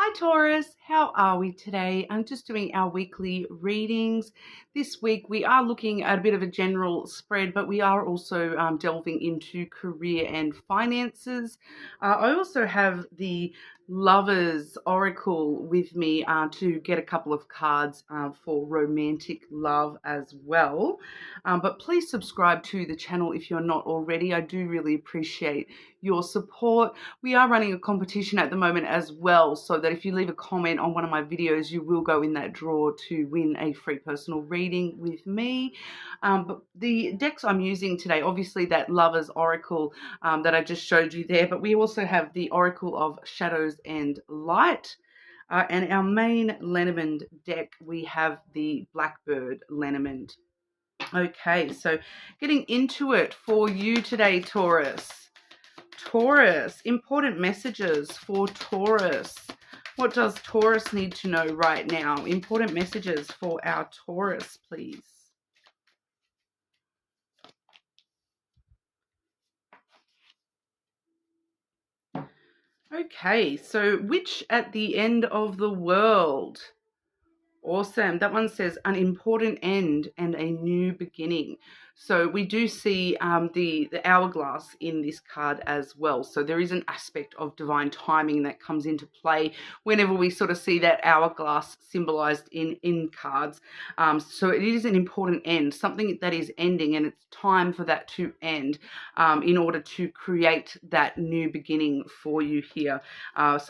Hi Taurus, how are we today? I'm just doing our weekly readings. This week we are looking at a bit of a general spread, but we are also delving into career and finances. I also have the Lovers Oracle with me to get a couple of cards for romantic love as well. But please subscribe to the channel if you're not already. I do really appreciate your support. We are running a competition at the moment as well, so that if you leave a comment on one of my videos, you will go in that draw to win a free personal reading with me. But the decks I'm using today, obviously that Lovers Oracle that I just showed you there, but we also have the Oracle of Shadows and Light. And our main Lenormand deck, we have the Blackbird Lenormand. Okay, so getting into it for you today, Taurus. Taurus, important messages for Taurus. What does Taurus need to know right now? Important messages for our Taurus, please. Okay, so witch at the end of the world. Awesome. That one says an important end and a new beginning. So we do see the hourglass in this card as well. So there is an aspect of divine timing that comes into play whenever we sort of see that hourglass symbolized in cards. So it is an important end, something that is ending, and it's time for that to end in order to create that new beginning for you here. It's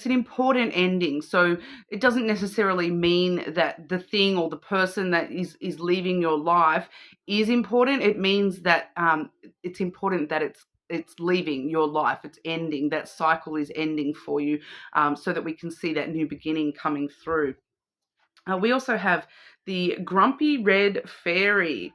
an important ending. So it doesn't necessarily mean that the thing or the person that is leaving your life is important. It means that it's important that it's leaving your life. It's ending. That cycle is ending for you, so that we can see that new beginning coming through. We also have the Grumpy Red Fairy.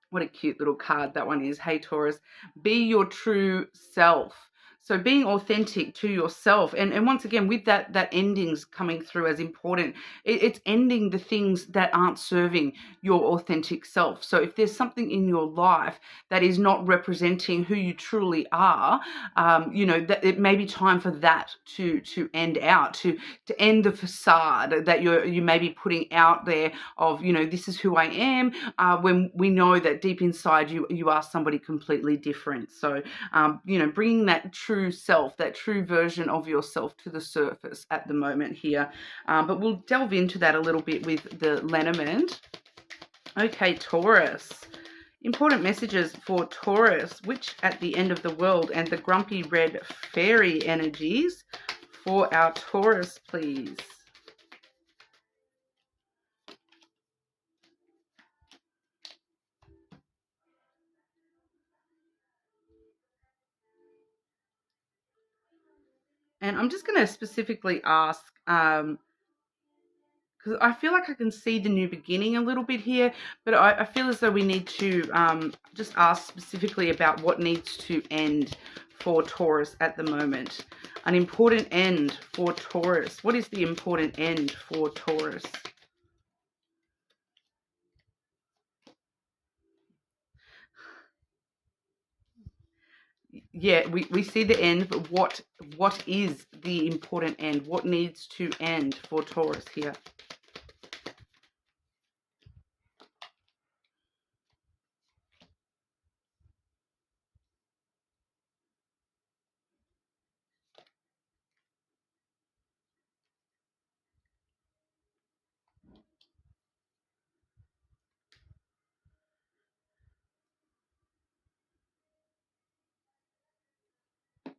What a cute little card that one is. Hey, Taurus, be your true self. So being authentic to yourself. And once again, with that endings coming through as important, it's ending the things that aren't serving your authentic self. So if there's something in your life that is not representing who you truly are, that it may be time for that to end out, to end the facade that you may be putting out there of, this is who I am, when we know that deep inside you are somebody completely different. So, bringing that true self, that true version of yourself to the surface at the moment here. But we'll delve into that a little bit with the Lenormand. Okay, Taurus. Important messages for Taurus, Witch at the End of the World, and the Grumpy Red Fairy energies for our Taurus, please. And I'm just going to specifically ask, because I feel like I can see the new beginning a little bit here, but I feel as though we need to just ask specifically about what needs to end for Taurus at the moment. An important end for Taurus. What is the important end for Taurus? Yeah, we see the end, but what is the important end? What needs to end for Taurus here?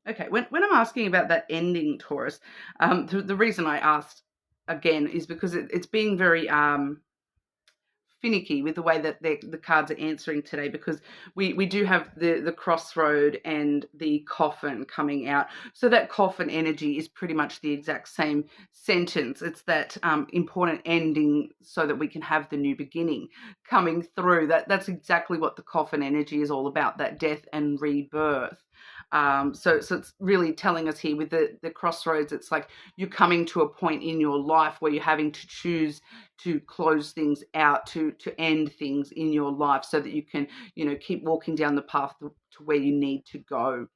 Okay, when I'm asking about that ending, Taurus, the reason I asked again is because it's being very finicky with the way that the cards are answering today, because we do have the crossroad and the coffin coming out. So that coffin energy is pretty much the exact same sentence. It's that important ending so that we can have the new beginning coming through. That's exactly what the coffin energy is all about, that death and rebirth. So it's really telling us here with the crossroads, it's like you're coming to a point in your life where you're having to choose to close things out, to end things in your life so that you can, keep walking down the path to where you need to go.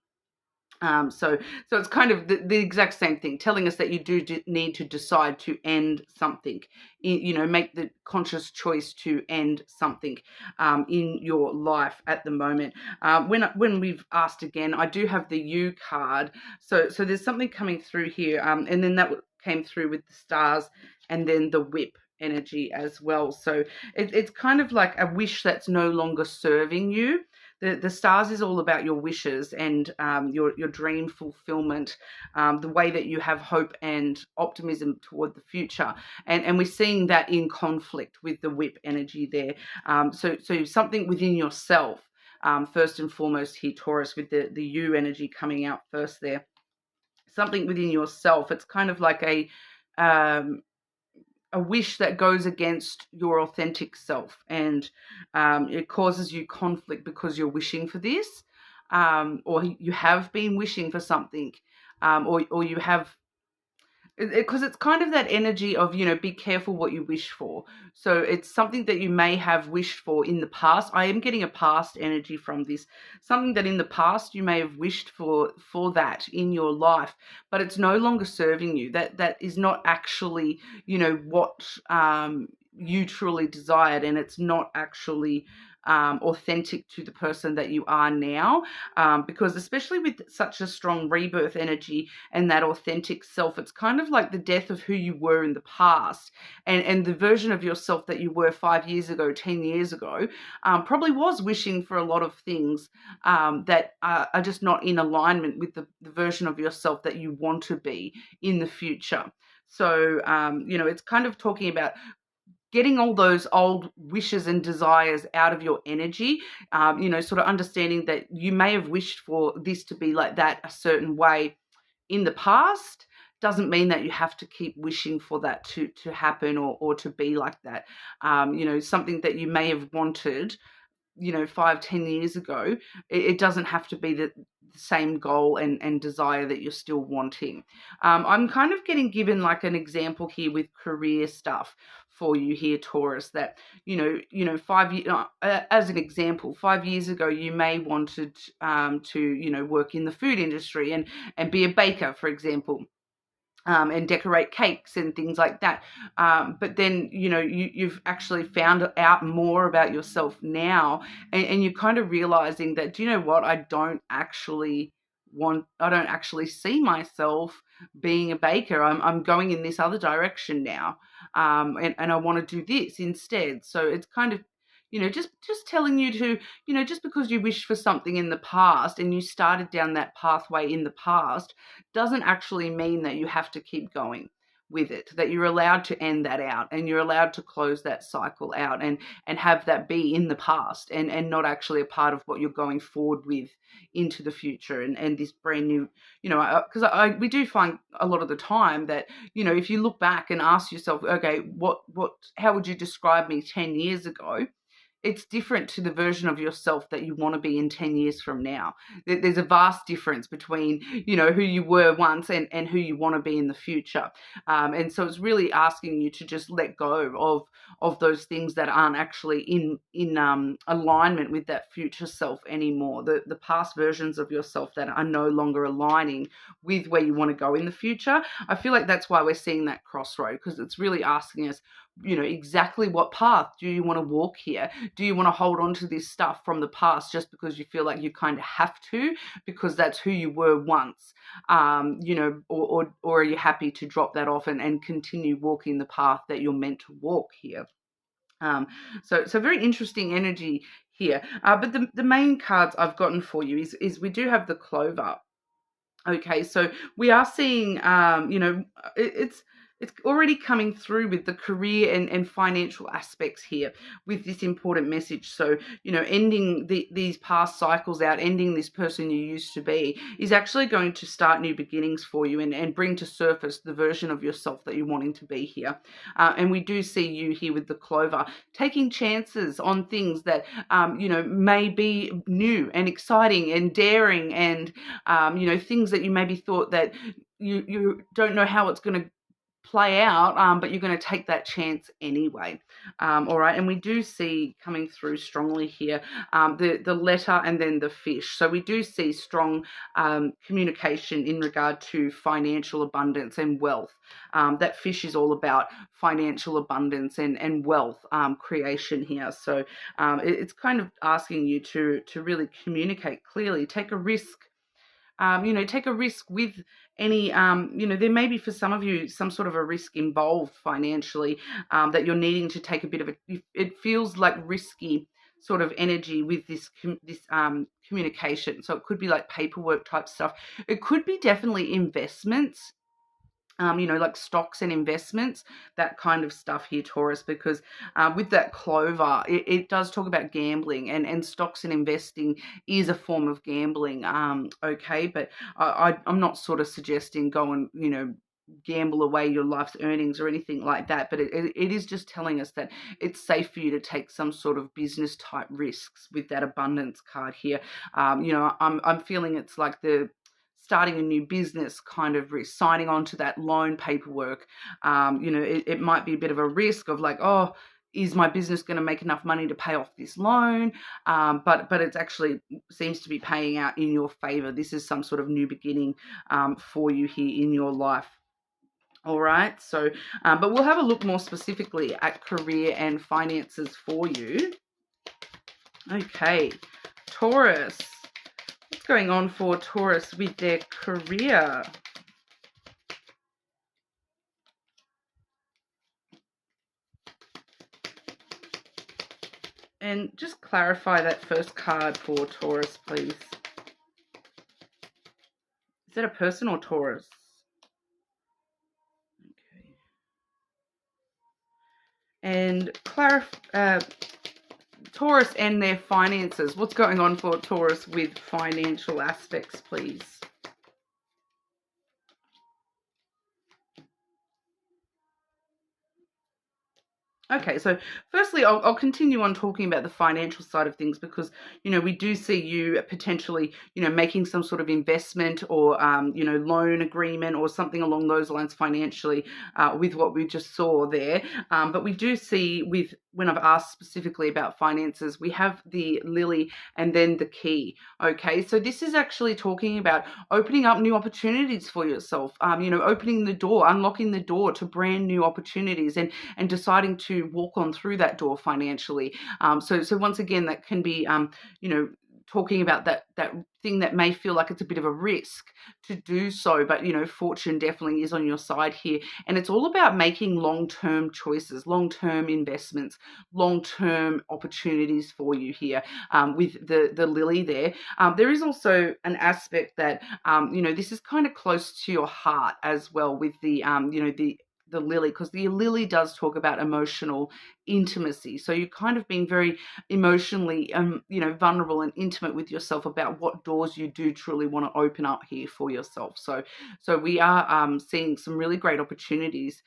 So it's kind of the exact same thing, telling us that you do need to decide to end something, make the conscious choice to end something in your life at the moment. When we've asked again, I do have the U card. So there's something coming through here, and then that came through with the stars, and then the whip energy as well. So it's kind of like a wish that's no longer serving you. The stars is all about your wishes and your dream fulfillment, the way that you have hope and optimism toward the future. And we're seeing that in conflict with the whip energy there. So something within yourself, first and foremost here, Taurus, with the U energy coming out first there. Something within yourself. It's kind of like a wish that goes against your authentic self, and it causes you conflict because you're wishing for this, or you have been wishing for something, or you have, because it's kind of that energy of, be careful what you wish for. So it's something that you may have wished for in the past. I am getting a past energy from this, something that in the past you may have wished for that in your life, but it's no longer serving you. That is not actually, what you truly desired, and it's not actually authentic to the person that you are now, because especially with such a strong rebirth energy and that authentic self, it's kind of like the death of who you were in the past, and the version of yourself that you were 5 years ago, 10 years ago, probably was wishing for a lot of things that are just not in alignment with the version of yourself that you want to be in the future. So, it's kind of talking about getting all those old wishes and desires out of your energy, sort of understanding that you may have wished for this to be like that a certain way in the past doesn't mean that you have to keep wishing for that to happen or to be like that. Something that you may have wanted 5-10 years ago, it doesn't have to be the same goal and desire that you're still wanting. I'm kind of getting given like an example here with career stuff for you here, Taurus, that 5 years, as an example, 5 years ago you may wanted to work in the food industry and be a baker, for example. And decorate cakes and things like that. But then, you've actually found out more about yourself now, and you're kind of realizing that, do you know what? I don't actually see myself being a baker. I'm going in this other direction now. And I want to do this instead. So it's kind of, just telling you to, just because you wished for something in the past and you started down that pathway in the past doesn't actually mean that you have to keep going with it, that you're allowed to end that out and you're allowed to close that cycle out and have that be in the past and not actually a part of what you're going forward with into the future and this brand new, because we do find a lot of the time that, if you look back and ask yourself, okay, how would you describe me 10 years ago? It's different to the version of yourself that you want to be in 10 years from now. There's a vast difference between, who you were once and who you want to be in the future. And so it's really asking you to just let go of those things that aren't actually in alignment with that future self anymore. The past versions of yourself that are no longer aligning with where you want to go in the future. I feel like that's why we're seeing that crossroad, because it's really asking us, exactly what path do you want to walk here? Do you want to hold on to this stuff from the past just because you feel like you kind of have to, because that's who you were once, or are you happy to drop that off and continue walking the path that you're meant to walk here? So very interesting energy here. But the main cards I've gotten for you is we do have the Clover. Okay, so we are seeing, it's already coming through with the career and financial aspects here with this important message. So, ending these past cycles out, ending this person you used to be is actually going to start new beginnings for you and bring to surface the version of yourself that you're wanting to be here. And we do see you here with the Clover, taking chances on things that, may be new and exciting and daring and, things that you maybe thought that you don't know how it's going to play out, but you're going to take that chance anyway. All right, and we do see coming through strongly here the letter and then the fish. So we do see strong communication in regard to financial abundance and wealth. That fish is all about financial abundance and wealth creation here. So it's kind of asking you to really communicate clearly, take a risk. Take a risk with any, there may be for some of you some sort of a risk involved financially that you're needing to take a bit of it feels like risky sort of energy with this communication. So it could be like paperwork type stuff. It could be definitely investments. Like stocks and investments, that kind of stuff here, Taurus, because with that clover, it does talk about gambling, and stocks and investing is a form of gambling. Okay, but I'm not sort of suggesting go and, gamble away your life's earnings or anything like that, but it is just telling us that it's safe for you to take some sort of business type risks with that abundance card here. I'm feeling it's like the starting a new business kind of risk, signing on to that loan paperwork. It might be a bit of a risk of like, oh, is my business going to make enough money to pay off this loan? But it's actually seems to be paying out in your favor. This is some sort of new beginning for you here in your life. All right. So, but we'll have a look more specifically at career and finances for you. Okay, Taurus. What's going on for Taurus with their career? And just clarify that first card for Taurus, please. Is that a person or Taurus? Okay. And Taurus and their finances. What's going on for Taurus with financial aspects, please? Okay, so firstly, I'll continue on talking about the financial side of things because, we do see you potentially, making some sort of investment or, loan agreement or something along those lines financially with what we just saw there. But we do see when I've asked specifically about finances, we have the lily and then the key. Okay, so this is actually talking about opening up new opportunities for yourself, opening the door, unlocking the door to brand new opportunities and deciding to walk on through that door financially. So once again, that can be, talking about that thing that may feel like it's a bit of a risk to do so, but fortune definitely is on your side here, and it's all about making long-term choices, long-term investments, long-term opportunities for you here with the lily there. There is also an aspect that this is kind of close to your heart as well with the lily, because the lily does talk about emotional intimacy. So you're kind of being very emotionally, vulnerable and intimate with yourself about what doors you do truly want to open up here for yourself. So we are seeing some really great opportunities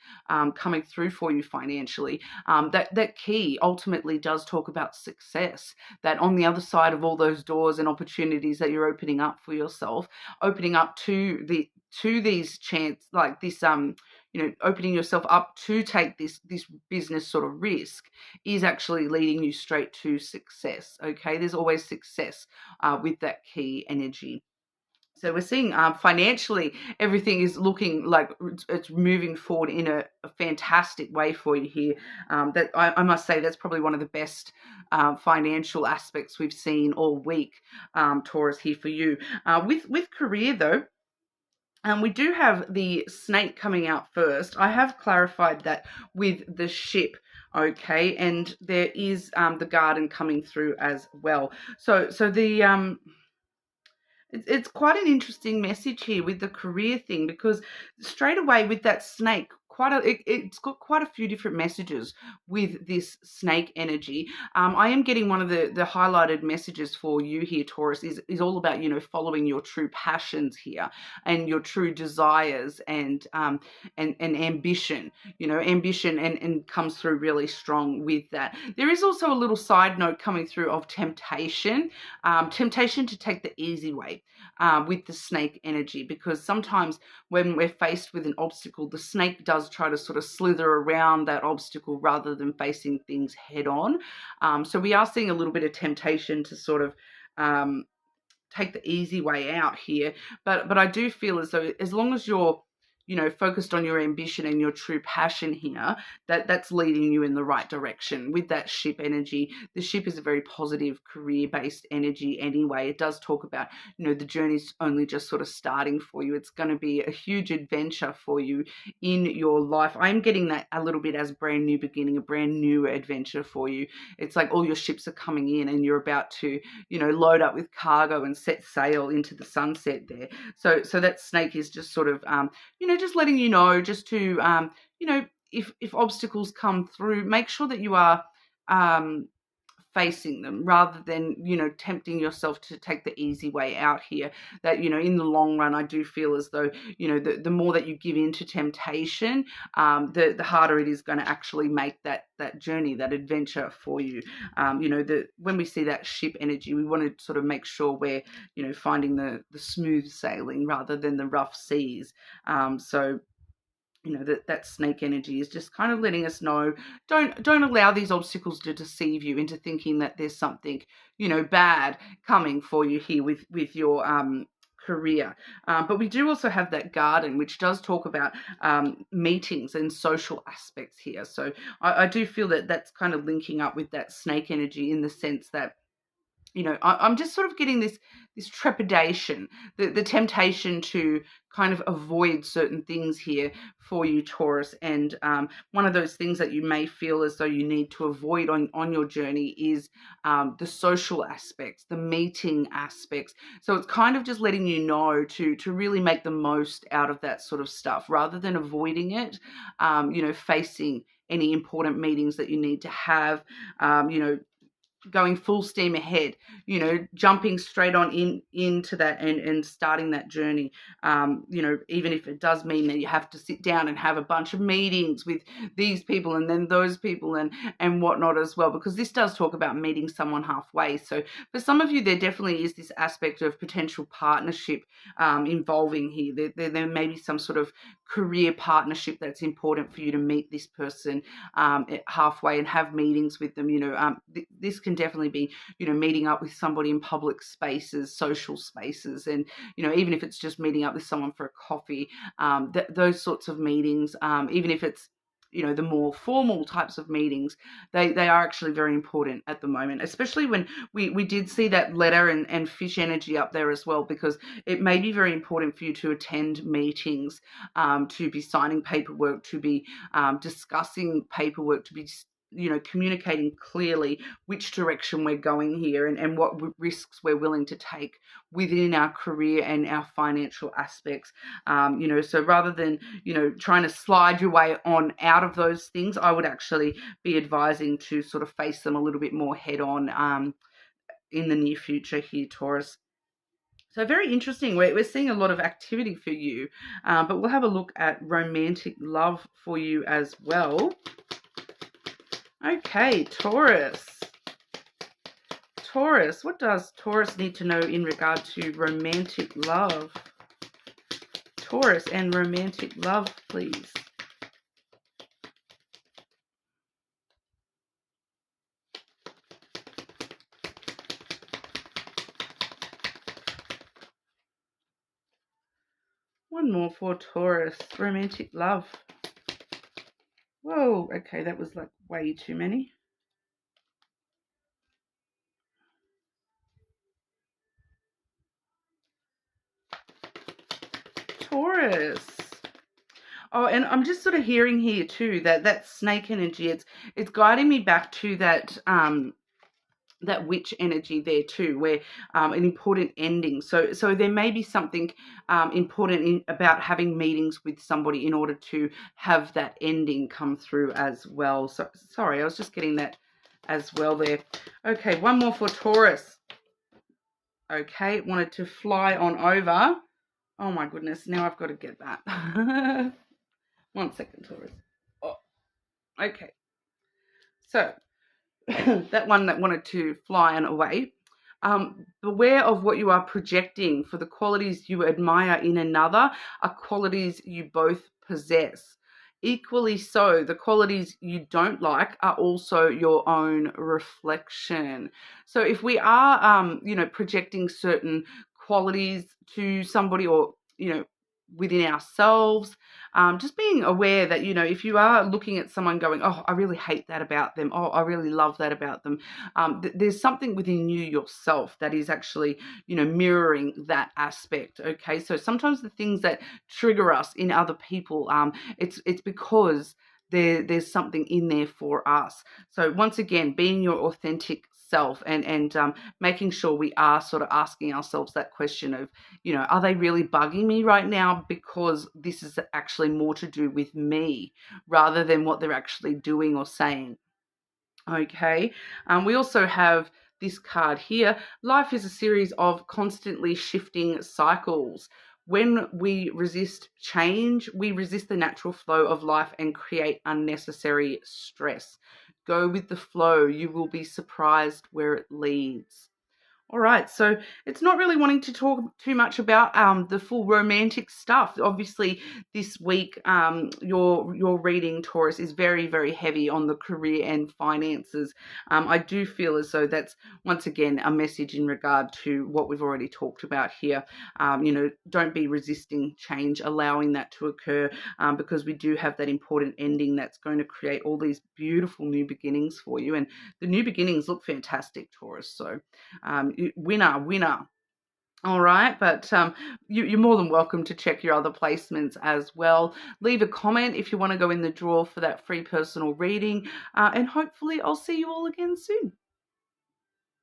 coming through for you financially. That key ultimately does talk about success, that on the other side of all those doors and opportunities that you're opening up for yourself, opening up to these chance like this, opening yourself up to take this business sort of risk is actually leading you straight to success. Okay, there's always success with that key energy. So we're seeing financially, everything is looking like it's moving forward in a fantastic way for you here. That I must say, that's probably one of the best financial aspects we've seen all week, Taurus, here for you. With career though, we do have the snake coming out first. I have clarified that with the ship, okay, and there is the garden coming through as well. So the it's quite an interesting message here with the career thing, because straight away with that snake, it's got quite a few different messages with this snake energy. I am getting one of the highlighted messages for you here, Taurus, is all about, following your true passions here and your true desires and ambition, ambition and comes through really strong with that. There is also a little side note coming through of temptation to take the easy way. with the snake energy, because sometimes when we're faced with an obstacle, the snake does try to sort of slither around that obstacle rather than facing things head on. So we are seeing a little bit of temptation to sort of take the easy way out here. But I do feel as though as long as you're, focused on your ambition and your true passion here, that's leading you in the right direction. With that ship energy, the ship is a very positive career-based energy anyway. It does talk about, the journey's only just sort of starting for you. It's going to be a huge adventure for you in your life. I'm getting that a little bit as brand new beginning, a brand new adventure for you. It's like all your ships are coming in and you're about to, load up with cargo and set sail into the sunset there. So that snake is just sort of, just letting you know, just to, if obstacles come through, make sure that you are facing them rather than, tempting yourself to take the easy way out here. That, in the long run, I do feel as though, the more that you give in to temptation, the harder it is going to actually make that journey, that adventure for you. When we see that ship energy, we want to sort of make sure we're, finding the smooth sailing rather than the rough seas. So that snake energy is just kind of letting us know, don't allow these obstacles to deceive you into thinking that there's something, bad coming for you here with your career. But we do also have that garden, which does talk about meetings and social aspects here. So I do feel that that's kind of linking up with that snake energy in the sense that, I'm just sort of getting this trepidation, the temptation to kind of avoid certain things here for you, Taurus. And one of those things that you may feel as though you need to avoid on your journey is the social aspects, the meeting aspects. So it's kind of just letting you know to really make the most out of that sort of stuff rather than avoiding it, facing any important meetings that you need to have, going full steam ahead, jumping straight on into that and starting that journey. Even if it does mean that you have to sit down and have a bunch of meetings with these people and then those people and whatnot as well, because this does talk about meeting someone halfway. So for some of you, there definitely is this aspect of potential partnership involving here. There may be some sort of career partnership that's important for you to meet this person halfway and have meetings with them. This can definitely be, meeting up with somebody in public spaces, social spaces, and, even if it's just meeting up with someone for a coffee, those sorts of meetings, even if it's, the more formal types of meetings, they are actually very important at the moment, especially when we did see that letter and fish energy up there as well, because it may be very important for you to attend meetings, to be signing paperwork, to be discussing paperwork, to be communicating clearly which direction we're going here and what risks we're willing to take within our career and our financial aspects. So rather than, trying to slide your way on out of those things, I would actually be advising to sort of face them a little bit more head on in the near future here, Taurus. So very interesting. We're seeing a lot of activity for you, but we'll have a look at romantic love for you as well. Okay, Taurus. Taurus, what does Taurus need to know in regard to romantic love? Taurus and romantic love, please. One more for Taurus, romantic love. Whoa, okay, that was like way too many. Taurus. Oh, and I'm just sort of hearing here too that snake energy, it's guiding me back to that that witch energy there too, where an important ending. So there may be something important about having meetings with somebody in order to have that ending come through as well. So sorry, I was just getting that as well there. Okay, one more for Taurus. Okay, wanted to fly on over. Oh my goodness, now I've got to get that. 1 second, Taurus. Oh, okay. So that one that wanted to fly on away. Beware of what you are projecting, for the qualities you admire in another are qualities you both possess. Equally so, the qualities you don't like are also your own reflection. So if we are, projecting certain qualities to somebody, or, within ourselves, just being aware that, if you are looking at someone going, oh, I really hate that about them, oh, I really love that about them, there's something within you yourself that is actually, mirroring that aspect. Okay, so sometimes the things that trigger us in other people, it's because there's something in there for us. So once again, being your authentic self, and making sure we are sort of asking ourselves that question of, are they really bugging me right now, because this is actually more to do with me rather than what they're actually doing or saying. Okay. We also have this card here. Life is a series of constantly shifting cycles. When we resist change, we resist the natural flow of life and create unnecessary stress. Go with the flow. You will be surprised where it leads. All right, so it's not really wanting to talk too much about the full romantic stuff. Obviously, this week, your reading, Taurus, is very, very heavy on the career and finances. I do feel as though that's, once again, a message in regard to what we've already talked about here. Don't be resisting change, allowing that to occur, because we do have that important ending that's going to create all these beautiful new beginnings for you. And the new beginnings look fantastic, Taurus. So winner. All right, but you're more than welcome to check your other placements as well. Leave a comment if you want to go in the draw for that free personal reading, and hopefully I'll see you all again soon.